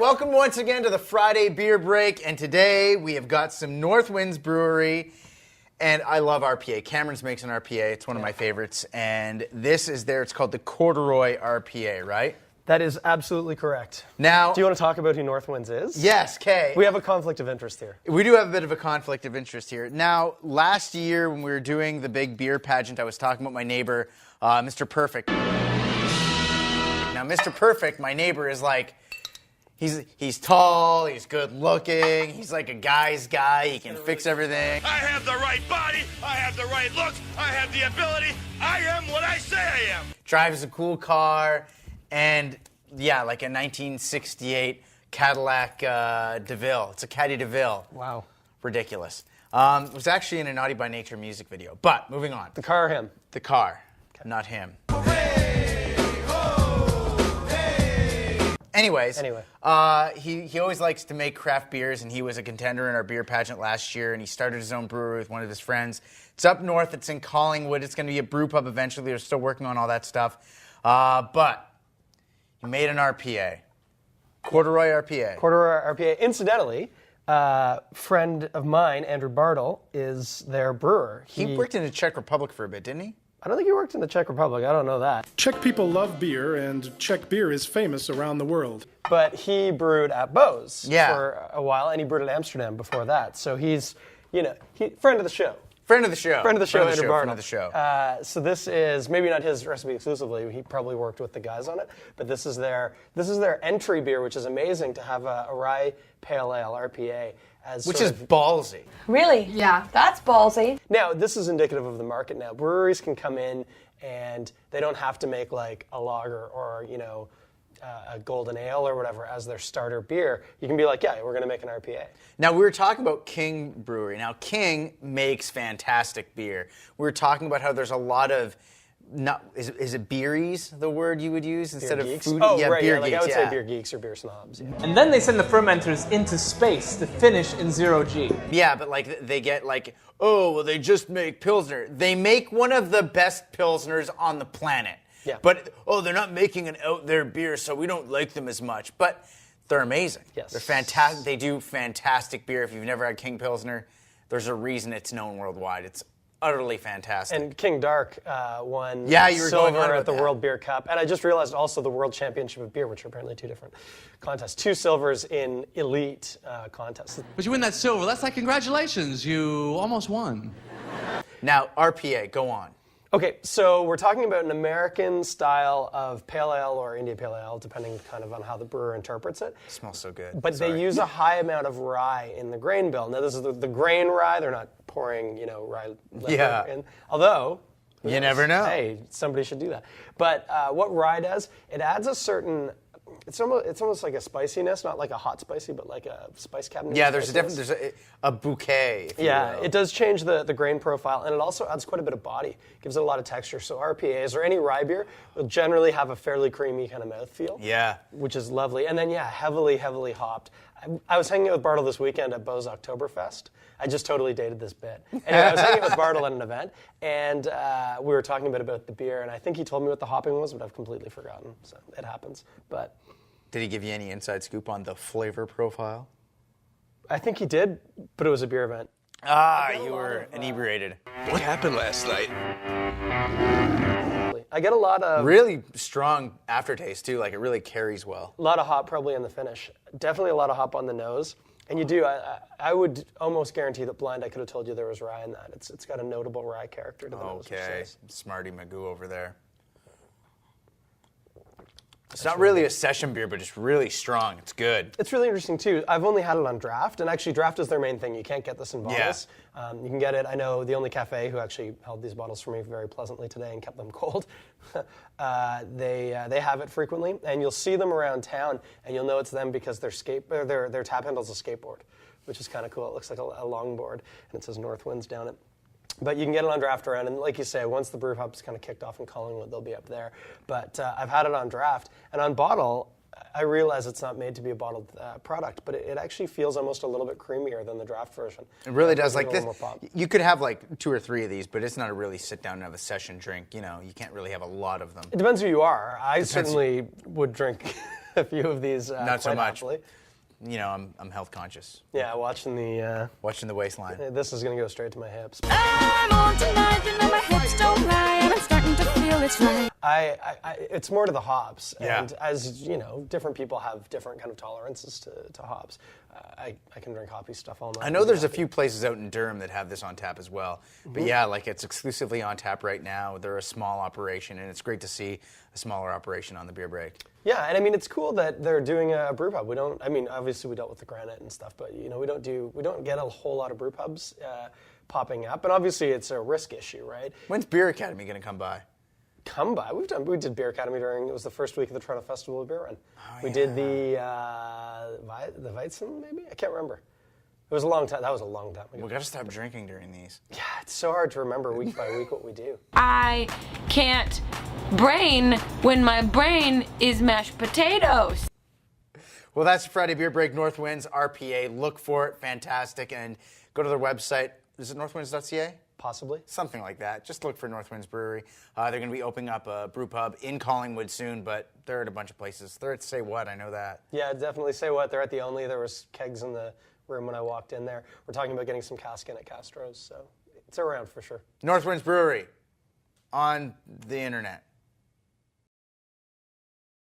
welcome once again to the Friday Beer Break, and today we have got some Northwinds Brewery, and I love RPA. Cameron's makes an RPA, it's one of my favorites, and this is it's called the Corduroy RPA, right? That is absolutely correct. Now, do you want to talk about who Northwinds is? Yes, Kay. We have a conflict of interest here. We do have a bit of a conflict of interest here. Now, last year when we were doing the big beer pageant, I was talking about my neighbor, Mr. Perfect. Now, Mr. Perfect, my neighbor, is like, he's tall, he's good looking, he's like a guy's guy, he can fix everything. I have the right body, I have the right looks, I have the ability, I am what I say I am. Drives a cool car, and yeah, like a 1968 Cadillac DeVille. It's a Caddy DeVille. Wow. Ridiculous. It was actually in a Naughty by Nature music video. But, moving on. The car or him? The car, not him. Anyways, he always likes to make craft beers, and he was a contender in our beer pageant last year, and he started his own brewery with one of his friends. It's up north. It's in Collingwood. It's going to be a brew pub eventually. They're still working on all that stuff. But he made an RPA. Corduroy RPA. Corduroy RPA. Incidentally, friend of mine, Andrew Bartle, is their brewer. He worked in the Czech Republic for a bit, didn't he? I don't think he worked in the Czech Republic. I don't know that. Czech people love beer, and Czech beer is famous around the world. But he brewed at Bose for a while, and he brewed at Amsterdam before that. So he's, friend of the show. Friend of the show. Friend of the show, Andrew Bartle. Friend of the show. So this is maybe not his recipe exclusively. He probably worked with the guys on it, but this is their entry beer, which is amazing to have a rye pale ale RPA. Which is ballsy. Really? Yeah, that's ballsy. Now, this is indicative of the market now. Breweries can come in and they don't have to make like a lager or, a golden ale or whatever as their starter beer. You can be like, yeah, we're going to make an RPA. Now, we were talking about King Brewery. Now, King makes fantastic beer. We were talking about how there's a lot of, is it beeries, the word you would use, instead of food? Oh, yeah, right, beer like geeks, I would say beer geeks or beer snobs. Yeah. And then they send the fermenters into space to finish in 0G. Yeah, but like they get like, oh, well, they just make Pilsner. They make one of the best Pilsners on the planet. Yeah. But, they're not making an out there beer, so we don't like them as much. But they're amazing. Yes. They're fantastic. They do fantastic beer. If you've never had King Pilsner, there's a reason it's known worldwide. It's utterly fantastic. And King Dark won silver at the World Beer Cup. And I just realized also the World Championship of Beer, which are apparently two different contests. 2 silvers in elite contests. But you win that silver. That's like, congratulations, you almost won. Now, RPA, go on. Okay, so we're talking about an American style of pale ale or India pale ale, depending kind of on how the brewer interprets it. It smells so good. But they use a high amount of rye in the grain bill. Now, this is the grain rye. They're not pouring, rye liquor in. Although, you never know. Hey, somebody should do that. But what rye does, it adds a certain, it's almost like a spiciness, not like a hot spicy, but like a spice cabinet. Yeah, there's a bouquet. If you will. It does change the grain profile, and it also adds quite a bit of body. Gives it a lot of texture. So RPAs or any rye beer will generally have a fairly creamy kind of mouthfeel. Yeah. Which is lovely. And then, heavily, heavily hopped. I was hanging out with Bartle this weekend at Bose Oktoberfest. I just totally dated this bit. Anyway, I was hanging out with Bartle at an event, and we were talking a bit about the beer, and I think he told me what the hopping was, but I've completely forgotten. So it happens. But did he give you any inside scoop on the flavor profile? I think he did, but it was a beer event. You were inebriated. What happened last night? I get a lot of really strong aftertaste too. Like it really carries well. A lot of hop probably in the finish. Definitely a lot of hop on the nose. And you do. I would almost guarantee that blind I could have told you there was rye in that. It's got a notable rye character to the nose. Okay, smarty Magoo over there. It's not really a session beer, but it's really strong. It's good. It's really interesting, too. I've only had it on draft, and actually draft is their main thing. You can't get this in bottles. Yeah. You can get it. I know the only cafe who actually held these bottles for me very pleasantly today and kept them cold. They have it frequently, and you'll see them around town, and you'll know it's them because their tap handle's a skateboard, which is kind of cool. It looks like a longboard, and it says Northwinds down it. But you can get it on draft around, and like you say, once the brew hub's kind of kicked off in Collingwood, they'll be up there. But I've had it on draft, and on bottle, I realize it's not made to be a bottled product, but it actually feels almost a little bit creamier than the draft version. It really does. Like this, more pop. You could have like 2 or 3 of these, but it's not a really sit down and have a session drink. You can't really have a lot of them. It depends who you are. I certainly would drink a few of these. Not so quite much. happily. You know, I'm health conscious. Yeah, watching the. Watching the waistline. This is gonna go straight to my hips. I'm on tonight, you know my hips don't lie, and I'm starting to feel it's right. It's more to the hops, Yeah. and as you know, different people have different kind of tolerances to hops. I can drink hoppy stuff all night. I know there's a few places out in Durham that have this on tap as well. But yeah, like it's exclusively on tap right now. They're a small operation, and it's great to see a smaller operation on the beer break. Yeah, and I mean it's cool that they're doing a brew pub. We don't. I mean, obviously we dealt with the Granite and stuff, but you know we don't get a whole lot of brew pubs popping up, and obviously it's a risk issue, right? When's Beer Academy going to come by? Come by. We did Beer Academy it was the first week of the Toronto Festival of Beer Run. We did the Weizen, maybe? I can't remember. It was a long time. That was a long time ago. We got to stop drinking during these. Yeah, it's so hard to remember week by week what we do. I can't brain when my brain is mashed potatoes. Well, that's Friday Beer Break, Northwinds, RPA. Look for it. Fantastic. And go to their website. Is it northwinds.ca? Possibly. Something like that. Just look for Northwinds Brewery. They're going to be opening up a brew pub in Collingwood soon, but they're at a bunch of places. They're at Say What, I know that. Yeah, definitely Say What. They're at the Only. There was kegs in the room when I walked in there. We're talking about getting some cask in at Castro's, so it's around for sure. Northwinds Brewery on the internet.